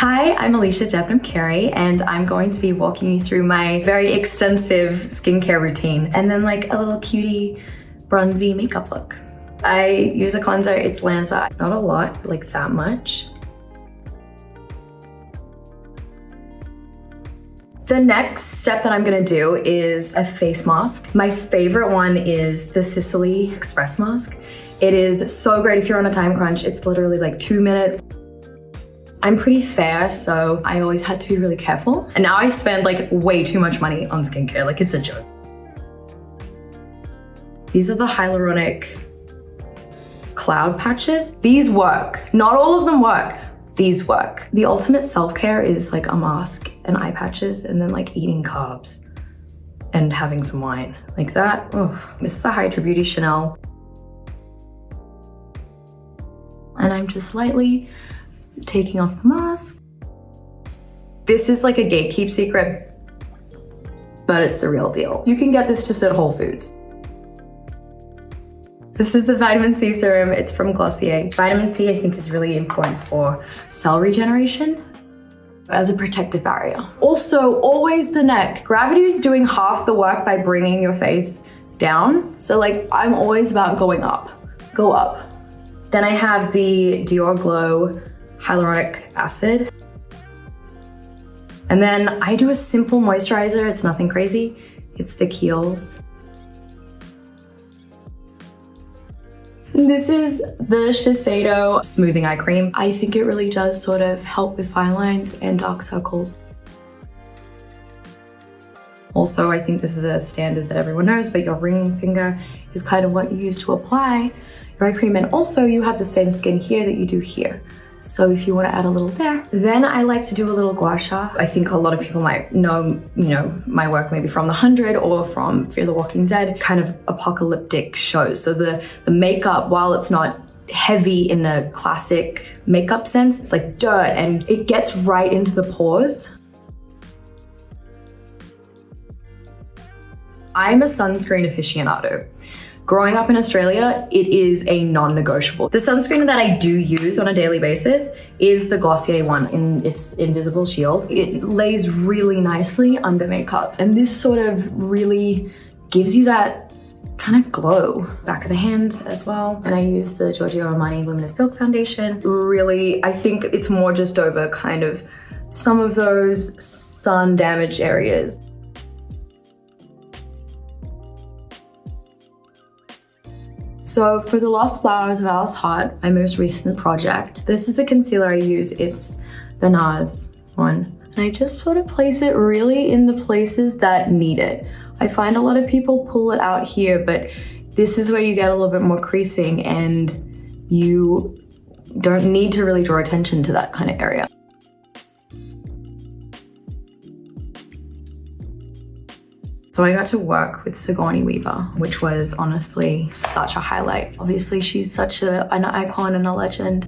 Hi, I'm Alycia Debnam-Carey and I'm going to be walking you through my very extensive skincare routine and then like a little cutie bronzy makeup look. I use a cleanser, it's Lanza, not a lot, like that much. The next step that I'm gonna do is a face mask. My favorite one is the Sicily Express mask. It is so great if you're on a time crunch. It's literally like 2 minutes. I'm pretty fair, so I always had to be really careful. And now I spend like way too much money on skincare, like it's a joke. These are the hyaluronic cloud patches. These work. Not all of them work. These work. The ultimate self-care is like a mask and eye patches and then like eating carbs and having some wine. Like that. Oh, this is the Hydra Beauty Chanel. And I'm just lightly taking off the mask. This is like a gatekeep secret, but it's the real deal. You can get this just at Whole Foods. This is the vitamin C serum. It's from Glossier. Vitamin C, I think, is really important for cell regeneration as a protective barrier. Also, always the neck. Gravity is doing half the work by bringing your face down. So like, I'm always about going up. Go up. Then I have the Dior Glow Hyaluronic Acid. And then I do a simple moisturizer. It's nothing crazy. It's the Kiehl's. This is the Shiseido Smoothing Eye Cream. I think it really does sort of help with fine lines and dark circles. Also, I think this is a standard that everyone knows, but your ring finger is kind of what you use to apply your eye cream. And also you have the same skin here that you do here. So if you want to add a little there, then I like to do a little gua sha. I think a lot of people might know, my work maybe from The 100 or from Fear the Walking Dead, kind of apocalyptic shows. So the makeup, while it's not heavy in a classic makeup sense, it's like dirt and it gets right into the pores. I'm a sunscreen aficionado. Growing up in Australia, it is a non-negotiable. The sunscreen that I do use on a daily basis is the Glossier one in its Invisible Shield. It lays really nicely under makeup, and this sort of really gives you that kind of glow. Back of the hands as well. And I use the Giorgio Armani Luminous Silk Foundation. Really, I think it's more just over kind of some of those sun damaged areas. So for the Lost Flowers of Alice Hart, my most recent project, this is the concealer I use. It's the NARS one. And I just sort of place it really in the places that need it. I find a lot of people pull it out here, but this is where you get a little bit more creasing and you don't need to really draw attention to that kind of area. So I got to work with Sigourney Weaver, which was honestly such a highlight. Obviously, she's such an icon and a legend.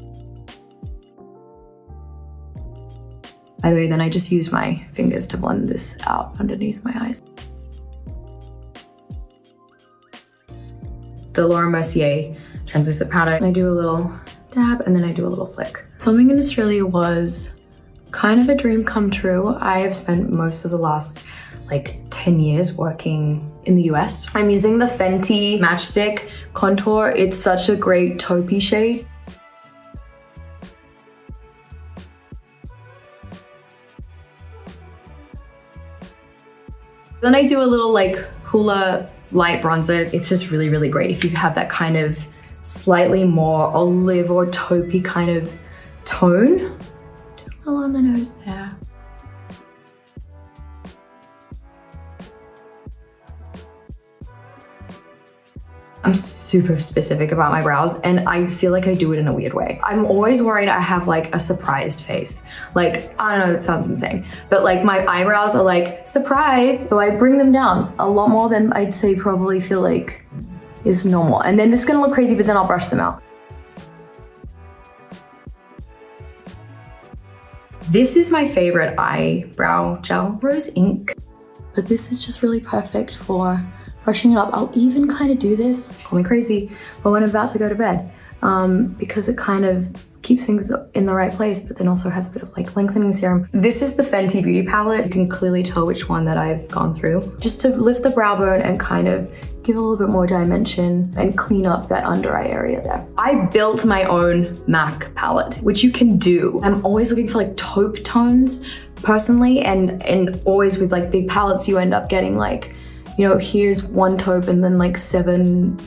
By the way, then I just use my fingers to blend this out underneath my eyes. The Laura Mercier translucent powder. I do a little dab and then I do a little flick. Filming in Australia was kind of a dream come true. I have spent most of the last like 10 years working in the US. I'm using the Fenty Matchstick Contour. It's such a great taupey shade. Then I do a little like Hoola light bronzer. It's just really, really great if you have that kind of slightly more olive or taupey kind of tone. Do a little on the nose there. I'm super specific about my brows and I feel like I do it in a weird way. I'm always worried I have like a surprised face. Like, I don't know, that sounds insane, but like my eyebrows are like, surprise. So I bring them down a lot more than I'd say probably feel like is normal. And then this is gonna look crazy, but then I'll brush them out. This is my favorite eyebrow gel, Rose Ink. But this is just really perfect for brushing it up. I'll even kind of do this, call me crazy, but when I'm about to go to bed, because it kind of keeps things in the right place, but then also has a bit of like lengthening serum. This is the Fenty Beauty palette. You can clearly tell which one that I've gone through. Just to lift the brow bone and kind of give a little bit more dimension and clean up that under eye area there. I built my own MAC palette, which you can do. I'm always looking for like taupe tones personally, and always with like big palettes, you end up getting like, you know, here's one taupe and then like 7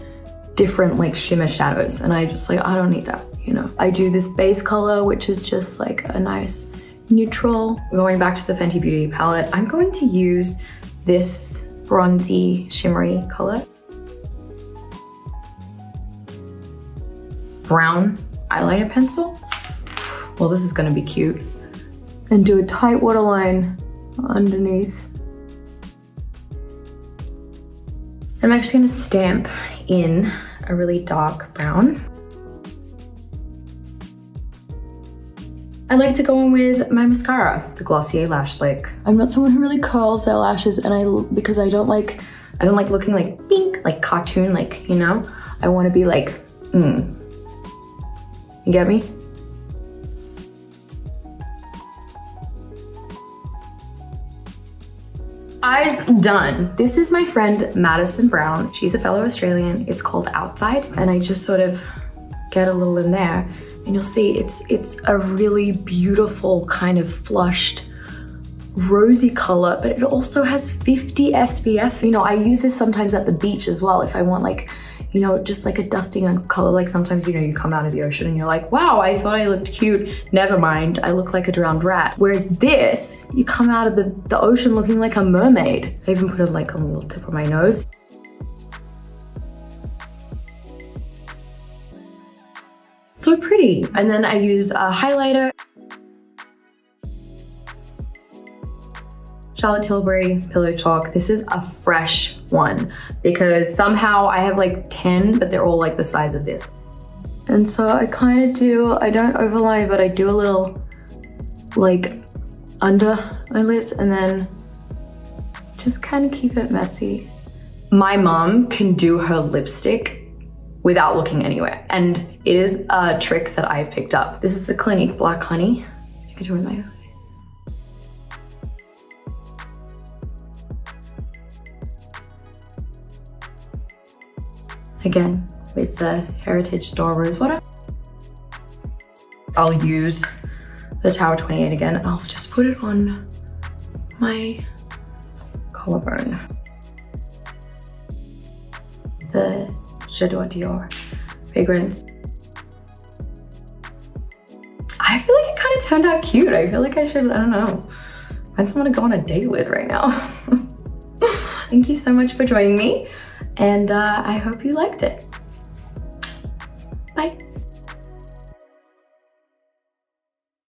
different like shimmer shadows, and I just like, I don't need that, you know. I do this base color, which is just like a nice neutral. Going back to the Fenty Beauty palette, I'm going to use this bronzy shimmery color. Brown eyeliner pencil. Well, this is gonna be cute. And do a tight waterline underneath. I'm actually gonna stamp in a really dark brown. I like to go in with my mascara, the Glossier Lash Lick. I'm not someone who really curls their lashes, and because I don't like looking like pink, like cartoon, like, you know? I wanna be like, You get me? Eyes done. This is my friend Madison Brown. She's a fellow Australian. It's called Outside, and I just sort of get a little in there, and you'll see it's a really beautiful kind of flushed rosy color, but it also has 50 SPF. You know, I use this sometimes at the beach as well if I want like, you know, just like a dusting of color. Like sometimes, you know, you come out of the ocean and you're like, wow, I thought I looked cute. Never mind, I look like a drowned rat. Whereas this, you come out of the ocean looking like a mermaid. I even put it like on the little tip of my nose. So pretty. And then I use a highlighter. Charlotte Tilbury Pillow Talk. This is a fresh one because somehow I have like 10, but they're all like the size of this. And so I kind of do, I don't overline, but I do a little like under my lips and then just kind of keep it messy. My mom can do her lipstick without looking anywhere, and it is a trick that I've picked up. This is the Clinique Black Honey. I can do it with my again with the Heritage Store Rose Water. I'll use the Tower 28 again, and I'll just put it on my collarbone. The J'adore Dior fragrance. I feel like it kind of turned out cute. I feel like I should, I don't know, find someone to go on a date with right now. Thank you so much for joining me, and I hope you liked it. Bye.